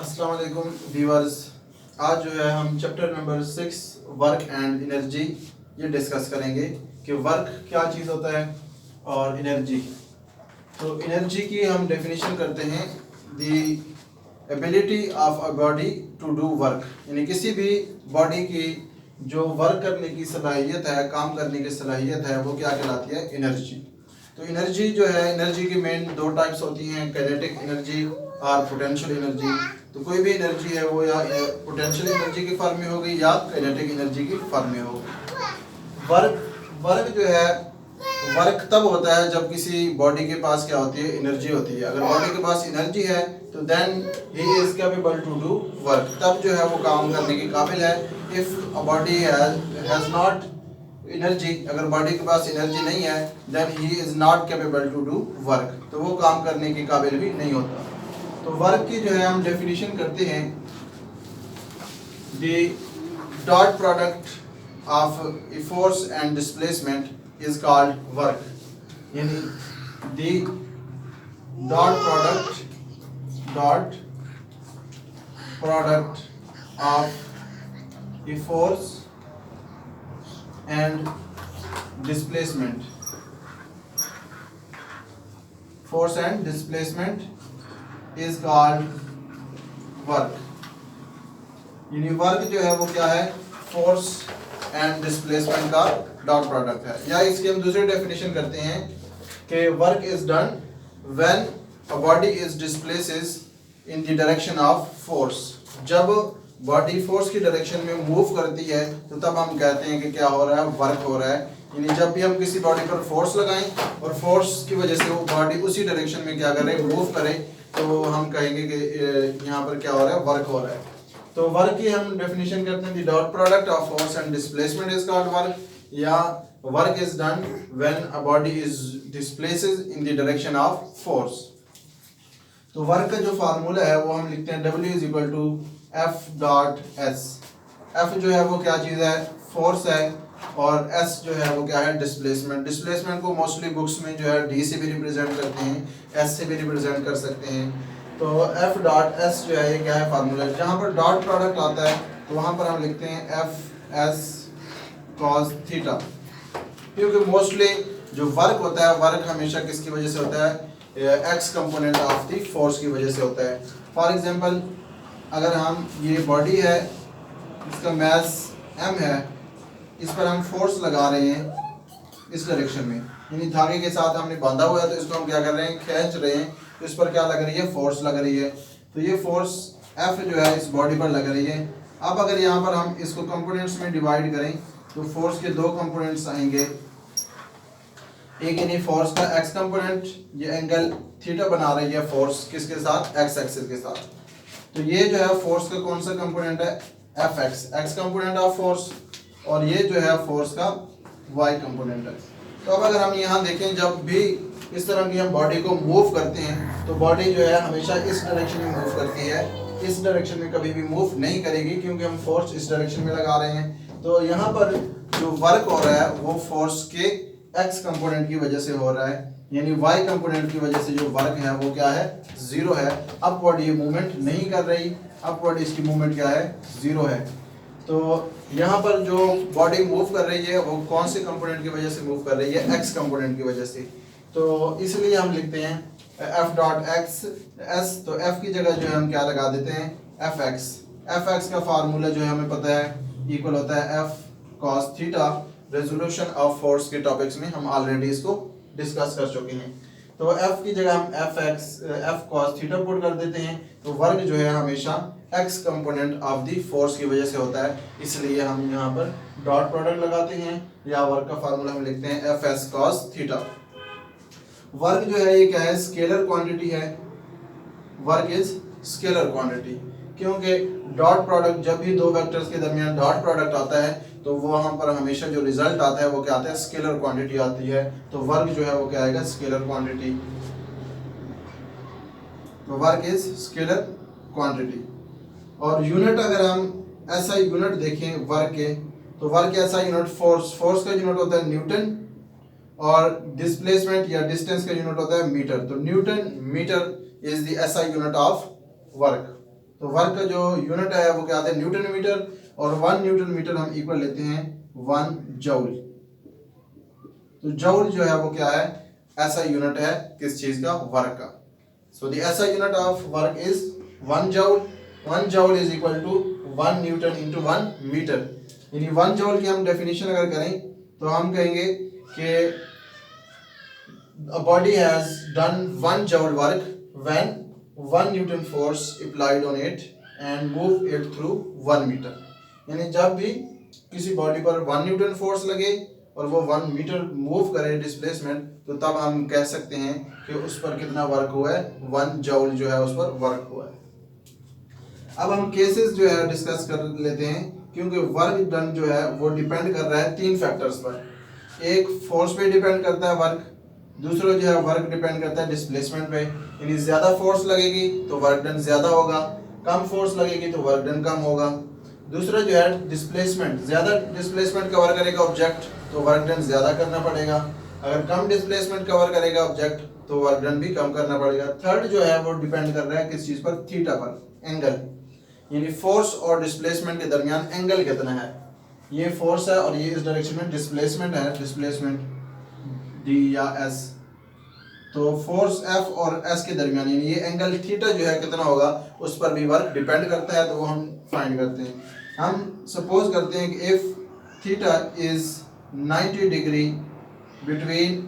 अस्सलाम वालेकुम व्यूअर्स। आज जो है हम chapter number 6 work and energy ये डिस्कस करेंगे कि वर्क क्या चीज़ होता है और एनर्जी। तो एनर्जी की हम डेफिनेशन करते हैं the ability of a body to do work, यानी किसी भी बॉडी की जो वर्क करने की सलाहियत है, काम करने की सलाहियत है, वो क्या कहलाती है? एनर्जी। तो एनर्जी जो है, एनर्जी की मेन दो टाइप्स होती हैं, काइनेटिक एनर्जी और पोटेंशियल एनर्जी। तो कोई भी एनर्जी है वो या पोटेंशियल एनर्जी की फॉर्म में होगी या काइनेटिक एनर्जी की फॉर्म में होगी। वर्क वर्क जो है, वर्क तब होता है जब किसी बॉडी के पास क्या होती है? एनर्जी होती है। अगर बॉडी के पास एनर्जी है तो then he is capable to do work, तब जो है वो काम करने के काबिल है। If a body has not energy, अगर बॉडी के पास एनर्जी नहीं है then he is not capable to do work, तो वो काम करने के काबिल भी नहीं होता। तो वर्क की जो है हम डेफिनेशन करते हैं, the dot product of a force and displacement is called work, यानी the dot product of a force and displacement, force and displacement is called work। यानी वर्क जो है वो क्या है? फोर्स एंड डिस्प्लेसमेंट का डॉट प्रोडक्ट है। या इसकी हम दूसरी डेफिनेशन करते हैं कि work is done when a body is displaces in the direction of force. जब बॉडी फोर्स की डायरेक्शन में मूव करती है तो तब हम कहते हैं कि क्या हो रहा है? वर्क हो रहा है। यानी जब भी हम किसी बॉडी पर फोर्स लगाएं और फोर्स की वजह से वो बॉडी उसी डायरेक्शन में क्या करे? मूव करे, तो हम कहेंगे कि यहाँ पर क्या हो रहा है? वर्क हो रहा है। तो वर्क की हम डेफिनेशन करते हैं, the dot product of force and displacement is called work, या work is done when a body is displaces in the direction of force. तो वर्क का जो फार्मूला है वो हम लिखते हैं W is equal to F dot S. F जो है वो क्या चीज़ है? फोर्स है, और एस जो है वो क्या है? डिस्प्लेसमेंट। डिस्प्लेसमेंट को मोस्टली बुक्स में जो है डी से भी रिप्रेजेंट करते हैं, एस से भी रिप्रेजेंट कर सकते हैं। तो एफ डॉट एस जो है ये क्या है? फार्मूला। जहाँ पर डॉट प्रोडक्ट आता है तो वहाँ पर हम लिखते हैं एफ एस कॉस थीटा, क्योंकि मोस्टली जो वर्क होता है, वर्क हमेशा किसकी वजह से होता है? X component of the force की वजह से होता है। फॉर एग्जांपल, अगर हम ये बॉडी है, इसका मास m है, इस पर हम फोर्स लगा रहे हैं इस डायरेक्शन में, यानी धागे के साथ हमने बांधा हुआ है, तो इसको हम क्या कर रहे हैं? खींच रहे हैं। तो इस पर क्या लग रही है? फोर्स लग रही है। तो ये फोर्स F जो है इस बॉडी पर लग रही है। अब अगर यहाँ पर हम इसको कंपोनेंट्स में डिवाइड करें तो फोर्स के दो कंपोनेंट्स आएंगे। एक यानी फोर्स का एक्स कंपोनेंट, ये एंगल थीटा बना रही है फोर्स किसके साथ? एक्स एक्सिस के साथ। तो ये जो है फोर्स का कौन सा कंपोनेंट है? F x, x component of force, और ये जो है फोर्स का वाई कंपोनेंट है। तो अब अगर हम यहाँ देखें, जब भी इस तरह की हम बॉडी को मूव करते हैं तो बॉडी जो है हमेशा इस डायरेक्शन में मूव करती है, इस डायरेक्शन में कभी भी मूव नहीं करेगी, क्योंकि हम फोर्स इस डायरेक्शन में लगा रहे हैं। तो यहाँ पर जो वर्क हो रहा है वो फोर्स के एक्स कंपोनेंट की वजह से हो रहा है, यानी वाई कंपोनेंट की वजह से जो वर्क है वो क्या है? जीरो है। अपवर्ड ये मूवमेंट नहीं कर रही, अपवर्ड इसकी मूवमेंट क्या है? जीरो है। तो यहाँ पर जो बॉडी मूव कर रही है वो कौन से कंपोनेंट की वजह से मूव कर रही है? एक्स कंपोनेंट की वजह से। तो इसलिए हम लिखते हैं एफ डॉट एक्स एस। तो एफ की जगह जो है हम क्या लगा देते हैं? F x. एफ एक्स का फार्मूला जो है हमें पता है, इक्वल होता है F cos theta. Resolution of force के टॉपिक्स में हम ऑलरेडी इसको डिस्कस कर चुके हैं। तो f की जगह हम एफ कॉस थीटा पुट कर देते हैं। तो वर्क जो है हमेशा x component of the force की वजह से होता है, इसलिए हम यहाँ पर डॉट प्रोडक्ट लगाते हैं, या वर्क का फार्मूला हम लिखते हैं F S cos theta. Work जो है ये क्या है? स्केलर क्वांटिटी है। वर्क इज स्केलर क्वांटिटी, क्योंकि डॉट प्रोडक्ट, जब भी दो वेक्टर्स के दरमियान डॉट प्रोडक्ट आता है तो वहाँ पर हमेशा जो रिजल्ट आता है वो क्या आता है? स्केलर क्वांटिटी आती है। तो वर्क जो है वो क्या आएगा? Scalar quantity. तो वर्क इज स्केलर क्वांटिटी। और यूनिट अगर हम ऐसा यूनिट देखें वर्क के, तो वर्क ऐसा यूनिट फोर्स, फोर्स का यूनिट होता है न्यूटन, और डिस्प्लेसमेंट या डिस्टेंस का यूनिट होता है मीटर। तो newton metre is the SI unit of work. तो वर्क का जो यूनिट है वो क्या आता है न्यूटन मीटर, और 1 न्यूटन मीटर हम इक्वल लेते हैं 1 जूल। तो जूल जो है वो क्या है, ऐसा यूनिट है किस चीज का, वर्क का। So the SI unit of work is 1 joule. 1 joule is equal to 1 newton into 1 metre. यानी 1 जूल की हम डेफिनेशन अगर करें तो हम कहेंगे कि a body has done 1 joule work when 1 Newton force applied on it and move it through 1 meter। यानी जब भी किसी बॉडी पर 1 न्यूटन फोर्स लगे और वो 1 मीटर मूव करे डिस्प्लेसमेंट, तो तब हम कह सकते हैं कि उस पर कितना वर्क हुआ है, 1 जूल जो है उस पर वर्क हुआ है। अब हम केसेस जो है डिस्कस कर लेते हैं, क्योंकि वर्क डन जो है वो डिपेंड कर रहा है 3 फैक्टर्स पर। एक फोर्स पे डिपेंड करता है वर्क, दूसरा जो है वर्क डिपेंड करता है डिस्प्लेसमेंट पे। यानी ज़्यादा फोर्स लगेगी तो वर्क डन ज़्यादा होगा, कम फोर्स लगेगी तो वर्क डन कम होगा। दूसरा जो है डिस्प्लेसमेंट, ज़्यादा डिस्प्लेसमेंट कवर करेगा ऑब्जेक्ट तो वर्क डन ज़्यादा करना पड़ेगा, अगर कम डिस्प्लेसमेंट कवर करेगा ऑब्जेक्ट तो वर्क डन भी कम करना पड़ेगा। थर्ड जो है वो डिपेंड कर रहा है किस चीज़ पर, थीटा पर, एंगल। यानी फोर्स और डिस्प्लेसमेंट के दरमियान एंगल कितना है। ये फोर्स है और ये इस डायरेक्शन में डिस्प्लेसमेंट है, डिस्प्लेसमेंट डी या एस। तो फोर्स एफ और एस के दरमियान यानी ये एंगल थीटा जो है कितना होगा, उस पर भी वर्क डिपेंड करता है, तो वो हम फाइंड करते हैं। हम सपोज करते हैं कि if theta is 90 degree between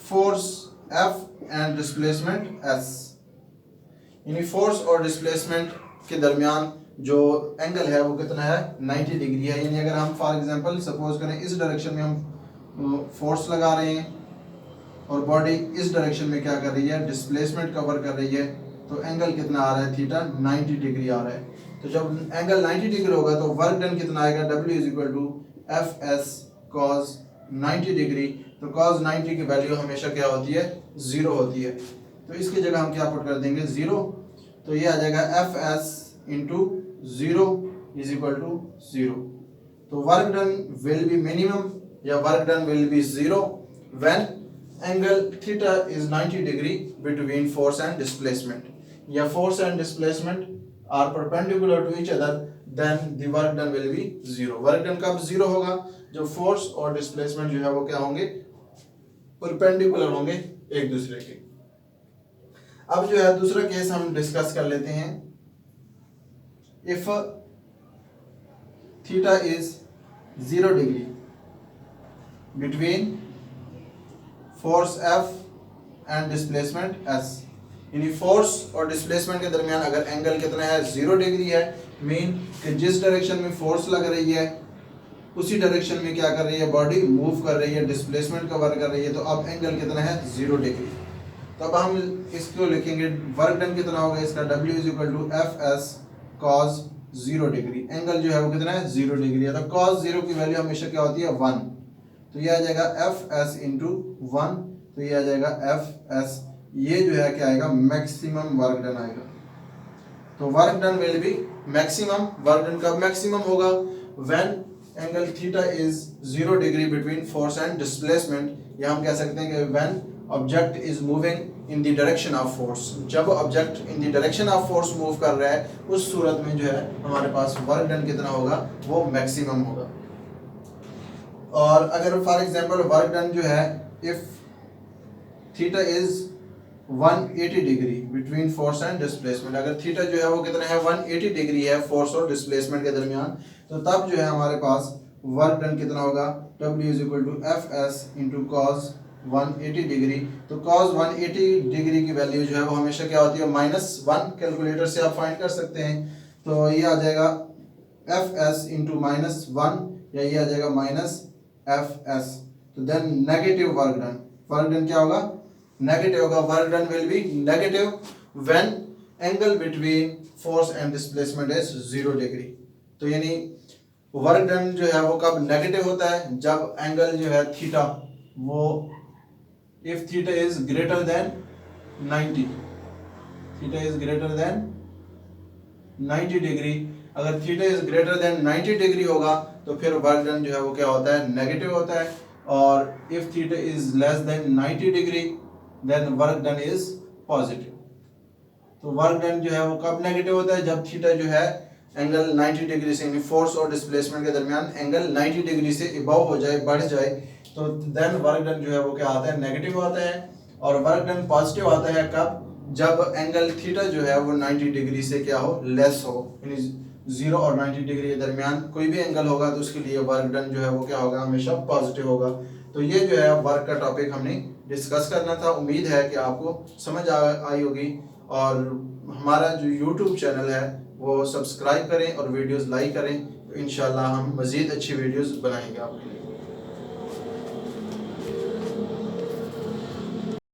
force F and displacement S. यानी फोर्स और डिस्प्लेसमेंट के दरमियान जो एंगल है वो कितना है, 90 डिग्री है। यानी अगर हम फॉर एग्जांपल सपोज करें इस डायरेक्शन में हम फोर्स लगा रहे हैं और बॉडी इस डायरेक्शन में क्या कर रही है, डिस्प्लेसमेंट कवर कर रही है, तो एंगल कितना आ रहा है, थीटा 90 डिग्री आ रहा है। तो जब एंगल 90 डिग्री होगा तो वर्क डन कितना आएगा, W is equal to F S cos 90 degree. तो कॉस 90 की वैल्यू हमेशा क्या होती है, 0 होती है। तो इसकी जगह हम क्या पुट कर देंगे, 0। तो ये आ जाएगा F S into 0 is equal to 0। तो work done will be minimum या work done will be 0 when angle theta is 90 degree between force and displacement, या force and displacement are perpendicular to each other, then the work done will be 0। Work done कब 0 होगा, जो force और displacement जो है वो क्या होंगे, परपेंडिकुलर होंगे एक दूसरे के। अब जो है दूसरा केस हम डिस्कस कर लेते हैं। If theta is 0 degree between force F and displacement S। यानी फोर्स और डिस्प्लेसमेंट के दरमियान अगर एंगल कितना है, 0 डिग्री है, मीन कि जिस डायरेक्शन में फोर्स लग रही है उसी डायरेक्शन में क्या कर रही है, बॉडी मूव कर रही है, डिस्प्लेसमेंट कवर कर रही है, तो अब एंगल कितना है, 0 डिग्री। तो अब हम इसको लिखेंगे, वर्क डन कितना होगा इसका, W is equal to F S cos 0 degree. Angle जो है वो कितना है, 0 डिग्री है। तो कॉस 0 की वैल्यू हमेशा क्या होती है, 1। तो ये आ जाएगा एफ एस इंटू 1। तो ये आ जाएगा एफ एस, ये जो है क्या आएगा, मैक्सिमम वर्क डन आएगा। तो work done will be maximum. Work done कब मैक्सिमम होगा, when angle theta is 0 degree between force and displacement. या हम कह सकते हैं कि when object is moving in the direction of force. जब object in the direction of force move कर रहा है, उस सूरत में जो है हमारे पास वर्क डन कितना होगा, वो मैक्सिमम होगा। और अगर फॉर एग्जांपल वर्क डन जो है, if theta is 180 degree between force and displacement, अगर थीटा जो है वो कितना है, 180 डिग्री है फोर्स और डिस्प्लेसमेंट के दरमियान, तो तब जो है हमारे पास वर्क डन कितना होगा, W is equal to F S into cos 180 degree. तो कॉस 180 डिग्री की वैल्यू जो है वो हमेशा क्या होती है, -1। कैलकुलेटर से आप फाइंड कर सकते हैं। तो ये आ जाएगा एफ एस इंटू -1, या ये आ जाएगा माइनस एफ एस। तो then negative work done, work done क्या होगा, नेगेटिव होगा। Work done will be negative when angle between force and displacement is 0 degree. तो यानी वर्क डन जो है वो कब नेगेटिव होता है, जब एंगल जो है थीटा वो if theta is greater than 90, theta is greater than 90 degree. अगर theta is greater than 90 degree होगा तो फिर वर्क डन जो है वो क्या होता है, नेगेटिव होता है। और if theta is less than 90 degree then work done is positive. तो वर्क डन जो है वो कब नेगेटिव होता है, जब थीटा जो है एंगल 90 डिग्री से, यानी फोर्स और डिस्प्लेसमेंट के दरमियान एंगल 90 डिग्री से इबव हो जाए, बढ़ जाए, तो देन वर्क डन जो है वो क्या आता है, नेगेटिव आता है। और वर्क डन पॉजिटिव आता है कब, जब एंगल थीटा जो है वो 90 डिग्री से क्या हो, लेस हो, यानी 0 और 90 डिग्री के दरमियान कोई भी एंगल होगा तो उसके लिए वर्क डन जो है वो क्या होगा, हमेशा पॉजिटिव होगा। तो ये जो है वर्क का टॉपिक हमने डिस्कस करना था। उम्मीद है कि आपको समझ आई होगी, और हमारा जो यूट्यूब चैनल है वो सब्सक्राइब करें और वीडियोस लाइक करें, तो इंशाल्लाह हम मज़ीद अच्छी वीडियोस बनाएंगे आपके लिए।